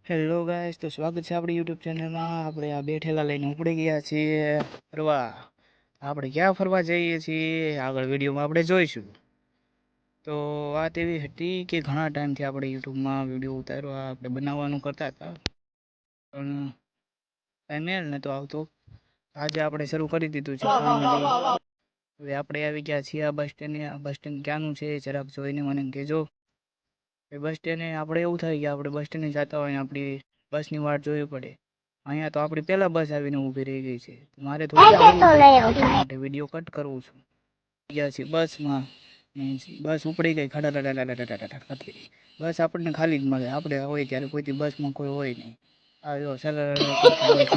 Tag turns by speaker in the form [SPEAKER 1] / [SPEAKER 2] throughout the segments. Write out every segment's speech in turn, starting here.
[SPEAKER 1] Hello guys, તો સ્વાગત છે આપણી યુટ્યુબ ચેનલમાં। આપણે આ બેઠેલા લઈને ઉપડી ગયા છીએ ફરવા। આપણે ક્યાં ફરવા જઈએ છીએ આગળ વિડીયોમાં આપણે જોઈશું। તો વાત એવી હતી કે ઘણા ટાઈમથી આપણે યુટ્યુબમાં વિડીયો ઉતારવા આપણે બનાવવાનું કરતા હતા, પણ ટાઈમ મેળ નહોતો આવતો। આજે આપણે શરૂ કરી દીધું છે ફાઇનલી। હવે આપણે આવી ગયા છીએ આ બસ સ્ટેન્ડે। આ બસ સ્ટેન્ડ ક્યાંનું છે જરાક જોઈને મને કહેજો। બસ સ્ટેન્ડે આપણે એવું થાય કે આપણે બસ સ્ટેન્ડે જતા હોય આપણી બસની વાટ જોવી પડે। અહીંયા તો આપણી પહેલાં બસ આવીને ઊભી રહી ગઈ છે। મારે થોડું માટે વિડીયો કટ કરવું છું। ગયા છીએ બસમાં, બસ ઉપડી ગઈ ખડાખડાખડાખડાખડાખડી। બસ આપણને ખાલી જ મળે, આપણે હોય ત્યારે કોઈથી બસમાં કોઈ હોય નહીં। આ જો બસ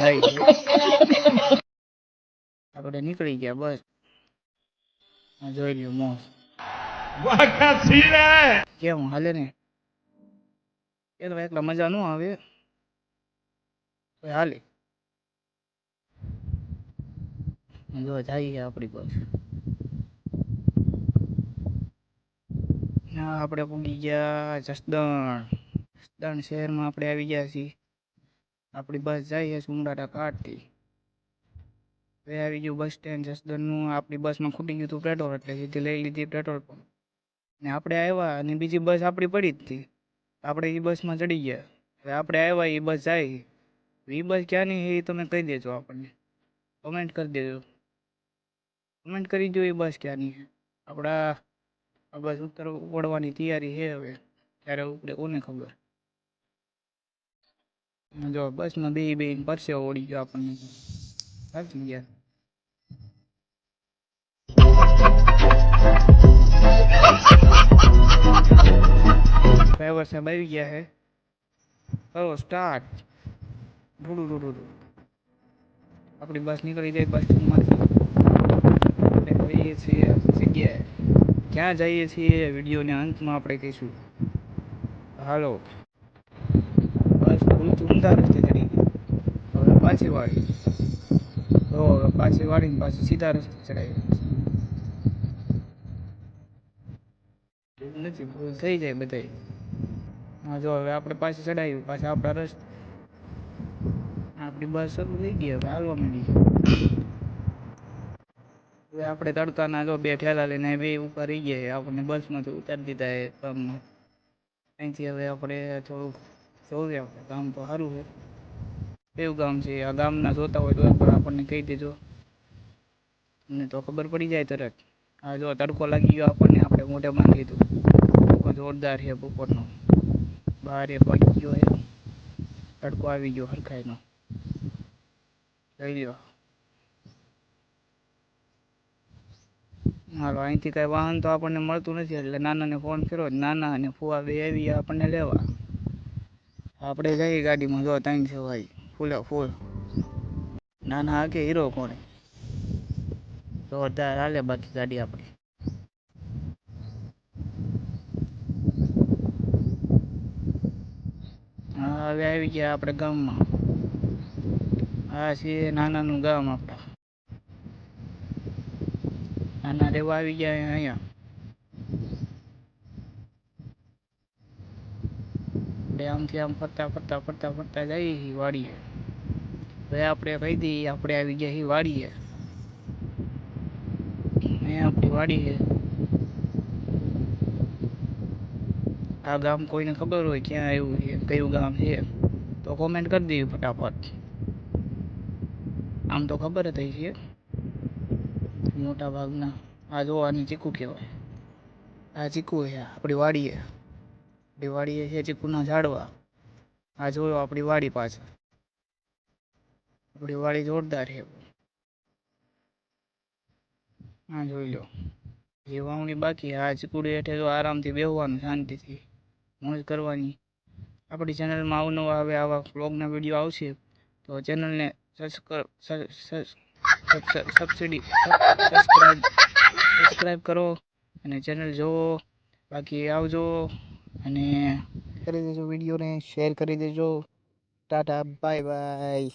[SPEAKER 1] જાય છે, આપણે નીકળી ગયા બસ। જોઈ લ્યો મોસ કેમ હાલે ને? એ તો એકલા મજા ન આવે, હાલે જો જઈએ આપણી બસ। આપણે પૂગી ગયા જસદણ શહેરમાં આપણે આવી ગયા છીએ। આપણી બસ જાય છે ઉમરાળા કાઠથી। હવે આવી ગયું બસ સ્ટેન્ડ જસદણનું। આપણી બસમાં ખૂટી ગયું હતું પેટ્રોલ, એટલે સીધી લઈ લીધી પેટ્રોલ પંપ ને આપણે આવ્યા, અને બીજી બસ આપણી પડી જ હતી, આપણે એ બસમાં ચડી ગયા। હવે આપણે આવ્યા એ બસ જાય, એ બસ ક્યાંની એ તમે કહી દેજો, આપણને કમેન્ટ કરી દેજો, કમેન્ટ કરી દો એ બસ ક્યાંની છે। આપણા આ બસ ઉપડવાની તૈયારી છે, હવે ત્યારે ઉપડે કોને ખબર। જો બસમાં બે પરસેવો ઓળી ગયો આપણને, થાકી ગયા। ડ્રાઈવર સાહેબ આવી ગયા છે, કરો સ્ટાર્ટ। આપણી બસ નીકળી જાય બસ સ્ટેન્ડમાંથી। આપણે જઈએ છીએ જગ્યાએ, ક્યાં જઈએ છીએ વિડીયોના અંતમાં આપણે કહીશું। હાલો, બસ ઊંધા રસ્તે ચડી ગઈ, હવે પાછી વાળી, તો પાછી વાળીને પાછી સીધા રસ્તે ચડાવી નથી, ભૂલ થઈ જાય બધાય। હા જો હવે આપણે પાછી ચડાવી, પાછા આપણા રસ્તે આપણી બસ શરૂ થઈ ગઈ, હવે હાલવા માંડી। હવે આપણે તડકાના જો બે ઠેલા લઈને બે ઉપર રહી ગયા, આપણને બસમાંથી ઉતારી દીધા એ ગામમાં। અહીંથી હવે આપણે થોડુંક જોઈએ, આપણે ગામ તો સારું છે। કેવું ગામ છે આ ગામના જોતા હોય તો એકવાર આપણને કહી દેજો, તમને તો ખબર પડી જાય તરત। હા જો તડકો લાગી ગયો આપણને, આપણે મોઢે બાંધી લીધું, તડકો જોરદાર છે બપોરનો, બહાર પડી ગયો છે તડકો, આવી ગયો હરખાઈનો, જોઈ લો। હાલો, અહીંથી કાંઈ વાહન તો આપણને મળતું નથી, એટલે નાનાને ફોન કર્યો, નાના અને ફુવા બે આવી આપણને લેવા। આપણે જઈએ ગાડીમાં, જો 3 છે ભાઈ, ફૂલે ફૂલ। નાના આગે હીરો કોણે, જોરદાર હાલે બાકી ગાડી આપણી। હા હવે આવી ગયા આપણે ગામમાં। આ છે નાનાનું ગામ આપણા, નાના રેવા આવી ગયા અહીંયા। આપણે આમથી આમ ફરતા જઈએ છીએ વાડીએ। હવે આપણે કહી દઈએ આપણે આવી ગયા છીએ વાડીએ, અહીંયા આપણી વાડી છે। આ ગામ કોઈને ખબર હોય ક્યાં આવ્યું છે, કયું ગામ છે, તો કોમેન્ટ કરી દેવી ફટાફટ। આમ તો ખબર જ છે મોટા ભાગના। આ જોવાની ચીકુ કહેવાય, આ ચીકુ છે આપણી વાડીએ, આપણી વાડીએ છે ચીકુના ઝાડવા। આ જોયો આપણી વાડી પાછળ, આપણી વાડી જોરદાર છે। હા જોઈ લો, એ વાવણી બાકી, આ ચીકુડી હેઠે જો આરામથી બેસવાનું, શાંતિથી મોજ કરવાની। આપણી ચેનલમાં અવનવા હવે આવા વ્લોગના વિડીયો આવશે, તો ચેનલને સબસ્ક્રાઈબ કરો અને ચેનલ જોવો। બાકી આવજો, અને કરી દેજો વિડીયોને શેર કરી દેજો। Tata bye bye.